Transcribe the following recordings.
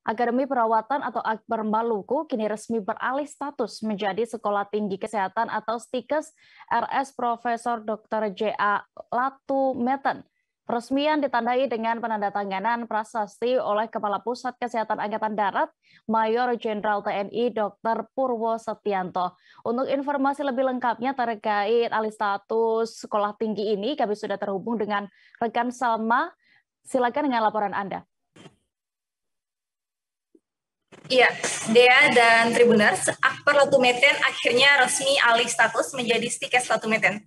Akademi Perawatan atau Akbar Maluku kini resmi beralih status menjadi Sekolah Tinggi Kesehatan atau STIKES RS Profesor Dr. J.A. Latumeten. Peresmian ditandai dengan penandatanganan prasasti oleh Kepala Pusat Kesehatan Angkatan Darat, Mayor Jenderal TNI Dr. Purwo Setianto. Untuk informasi lebih lengkapnya terkait alih status sekolah tinggi ini, kami sudah terhubung dengan rekan Salma. Silakan dengan laporan Anda. Iya, Dea dan Tribuners, Akbar Latumeten akhirnya resmi alih status menjadi STIKES Latumeten.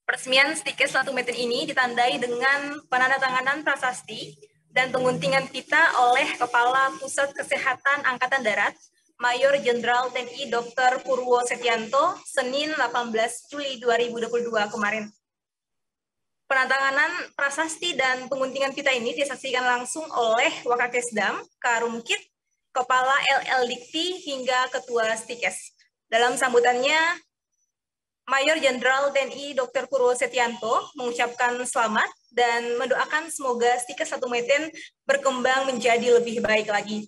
Peresmian STIKES Latumeten ini ditandai dengan penandatanganan prasasti dan penguntingan pita oleh Kepala Pusat Kesehatan Angkatan Darat, Mayor Jenderal TNI Dr. Purwo Setianto, Senin 18 Juli 2022 kemarin. Penandatanganan prasasti dan penguntingan pita ini disaksikan langsung oleh Wakakesdam, Karumkit, Kepala LL Dikti hingga Ketua STIKES. Dalam sambutannya, Mayor Jenderal TNI Dr. Purwo Setianto mengucapkan selamat dan mendoakan semoga STIKES Latumeten berkembang menjadi lebih baik lagi.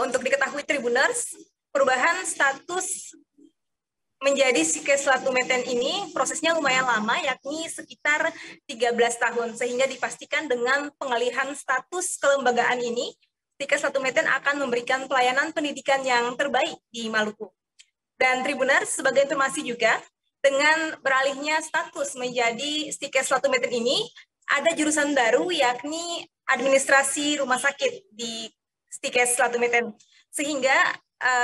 Untuk diketahui Tribuners, perubahan status menjadi STIKES Latumeten ini prosesnya lumayan lama, yakni sekitar 13 tahun, sehingga dipastikan dengan pengalihan status kelembagaan ini, STIKES Latumeten akan memberikan pelayanan pendidikan yang terbaik di Maluku. Dan Tribuners, sebagai informasi juga, dengan beralihnya status menjadi STIKES Latumeten ini, ada jurusan baru yakni administrasi rumah sakit di STIKES Latumeten. Sehingga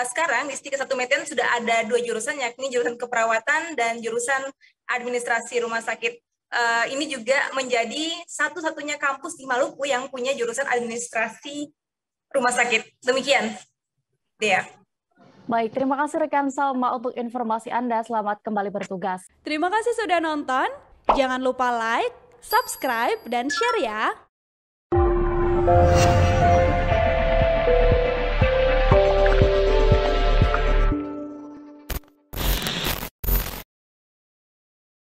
sekarang di STIKES Latumeten sudah ada 2 jurusan, yakni jurusan keperawatan dan jurusan administrasi rumah sakit. Ini juga menjadi satu-satunya kampus di Maluku yang punya jurusan administrasi rumah sakit. Demikian, Dea. Baik, terima kasih rekan Salma untuk informasi Anda. Selamat kembali bertugas. Terima kasih sudah nonton. Jangan lupa like, subscribe, dan share ya.